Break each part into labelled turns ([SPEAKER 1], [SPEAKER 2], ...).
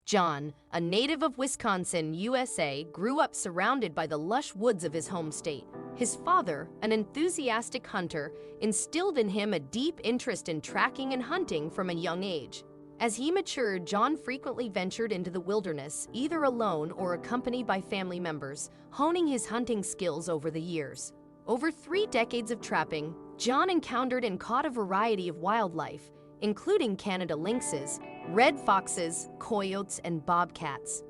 [SPEAKER 1] John, a native of Wisconsin, USA, grew up surrounded by the lush woods of his home state. His father, an enthusiastic hunter, instilled in him a deep interest in tracking and hunting from a young age. As he matured, John frequently ventured into the wilderness, either alone or accompanied by family members, honing his hunting skills over the years. Over 3 decades of trapping, John encountered and caught a variety of wildlife, including Canada lynxes, red foxes, coyotes, and bobcats.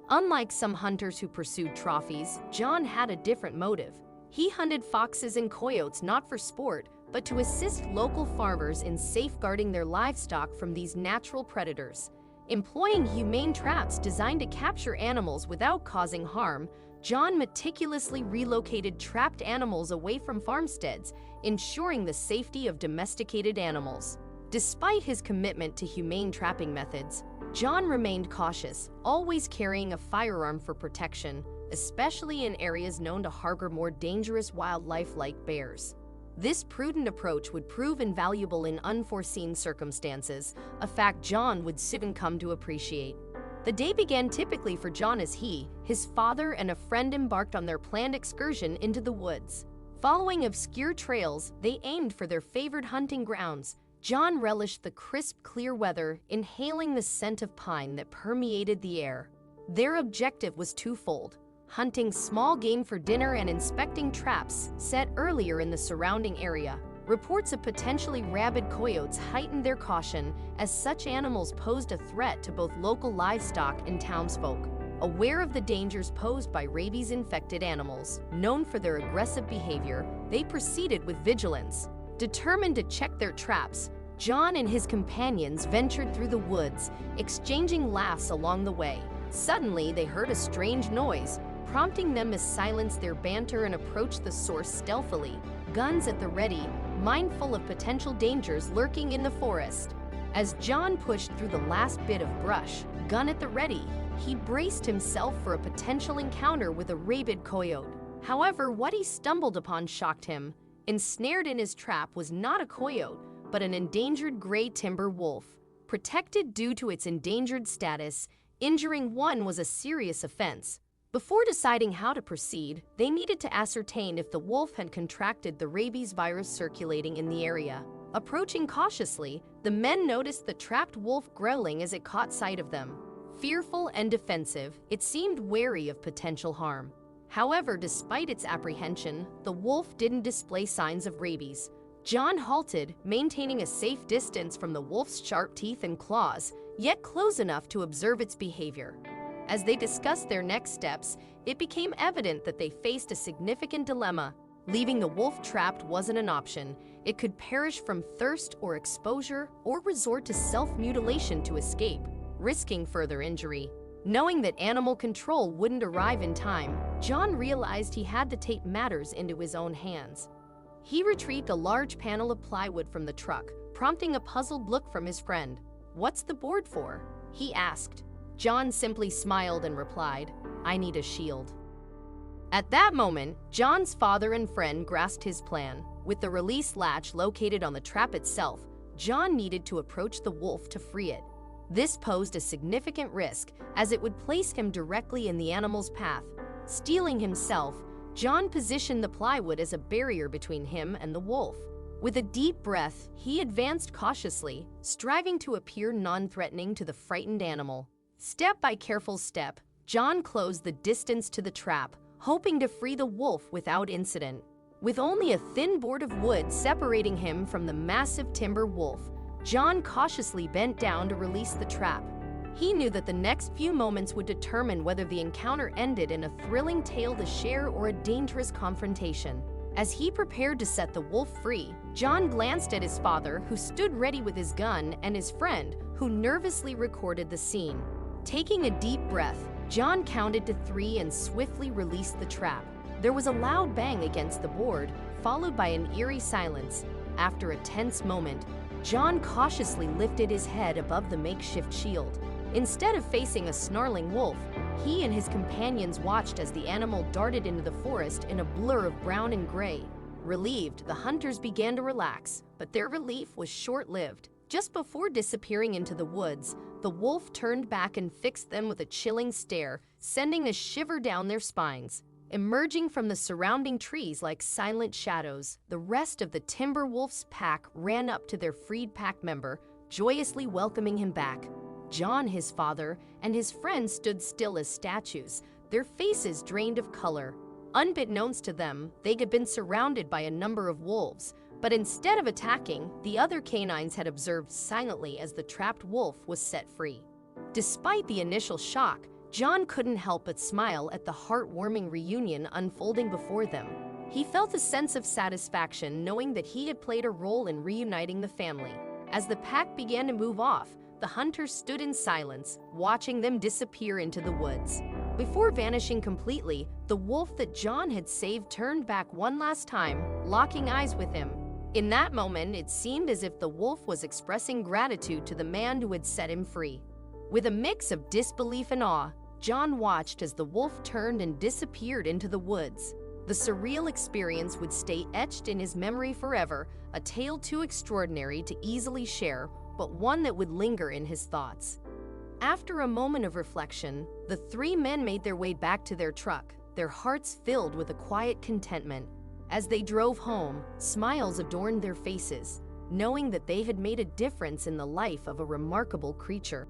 [SPEAKER 1] Unlike some hunters who pursued trophies, John had a different motive. He hunted foxes and coyotes not for sport, but to assist local farmers in safeguarding their livestock from these natural predators. Employing humane traps designed to capture animals without causing harm, John meticulously relocated trapped animals away from farmsteads, ensuring the safety of domesticated animals. Despite his commitment to humane trapping methods, John remained cautious, always carrying a firearm for protection, especially in areas known to harbor more dangerous wildlife like bears. This prudent approach would prove invaluable in unforeseen circumstances, a fact John would soon come to appreciate. The day began typically for John as he, his father, and a friend embarked on their planned excursion into the woods. Following obscure trails, they aimed for their favored hunting grounds. John relished the crisp, clear weather, inhaling the scent of pine that permeated the air. Their objective was twofold: hunting small game for dinner and inspecting traps set earlier in the surrounding area. Reports of potentially rabid coyotes heightened their caution, as such animals posed a threat to both local livestock and townsfolk. Aware of the dangers posed by rabies-infected animals, known for their aggressive behavior, they proceeded with vigilance. Determined to check their traps, John and his companions ventured through the woods, exchanging laughs along the way. Suddenly, they heard a strange noise, prompting them to silence their banter and approach the source stealthily, guns at the ready, mindful of potential dangers lurking in the forest. As John pushed through the last bit of brush, gun at the ready, he braced himself for a potential encounter with a rabid coyote. However, what he stumbled upon shocked him. Ensnared in his trap was not a coyote, but an endangered gray timber wolf. Protected due to its endangered status, injuring one was a serious offense. Before deciding how to proceed, they needed to ascertain if the wolf had contracted the rabies virus circulating in the area. Approaching cautiously, the men noticed the trapped wolf growling as it caught sight of them. Fearful and defensive, it seemed wary of potential harm. However, despite its apprehension, the wolf didn't display signs of rabies. John halted, maintaining a safe distance from the wolf's sharp teeth and claws, yet close enough to observe its behavior. As they discussed their next steps, it became evident that they faced a significant dilemma. Leaving the wolf trapped wasn't an option. It could perish from thirst or exposure, or resort to self-mutilation to escape, risking further injury. Knowing that animal control wouldn't arrive in time, John realized he had to take matters into his own hands. He retrieved a large panel of plywood from the truck, prompting a puzzled look from his friend. "What's the board for?" he asked. John simply smiled and replied, "I need a shield." At that moment, John's father and friend grasped his plan. With the release latch located on the trap itself, John needed to approach the wolf to free it. This posed a significant risk, as it would place him directly in the animal's path. Steeling himself, John positioned the plywood as a barrier between him and the wolf. With a deep breath, he advanced cautiously, striving to appear non-threatening to the frightened animal. Step by careful step, John closed the distance to the trap, hoping to free the wolf without incident. With only a thin board of wood separating him from the massive timber wolf, John cautiously bent down to release the trap. He knew that the next few moments would determine whether the encounter ended in a thrilling tale to share or a dangerous confrontation. As he prepared to set the wolf free, John glanced at his father, who stood ready with his gun, and his friend, who nervously recorded the scene. Taking a deep breath, John counted to 3 and swiftly released the trap. There was a loud bang against the board, followed by an eerie silence. After a tense moment, John cautiously lifted his head above the makeshift shield. Instead of facing a snarling wolf, he and his companions watched as the animal darted into the forest in a blur of brown and gray. Relieved, the hunters began to relax, but their relief was short-lived. Just before disappearing into the woods, the wolf turned back and fixed them with a chilling stare, sending a shiver down their spines. Emerging from the surrounding trees like silent shadows, the rest of the timber wolf's pack ran up to their freed pack member, joyously welcoming him back. John, his father, and his friends stood still as statues, their faces drained of color. Unbeknownst to them, they had been surrounded by a number of wolves, but instead of attacking, the other canines had observed silently as the trapped wolf was set free. Despite the initial shock, John couldn't help but smile at the heartwarming reunion unfolding before them. He felt a sense of satisfaction knowing that he had played a role in reuniting the family. As the pack began to move off, the hunters stood in silence, watching them disappear into the woods. Before vanishing completely, the wolf that John had saved turned back one last time, locking eyes with him. In that moment, it seemed as if the wolf was expressing gratitude to the man who had set him free. With a mix of disbelief and awe, John watched as the wolf turned and disappeared into the woods. The surreal experience would stay etched in his memory forever, a tale too extraordinary to easily share, but one that would linger in his thoughts. After a moment of reflection, the three men made their way back to their truck, their hearts filled with a quiet contentment. As they drove home, smiles adorned their faces, knowing that they had made a difference in the life of a remarkable creature.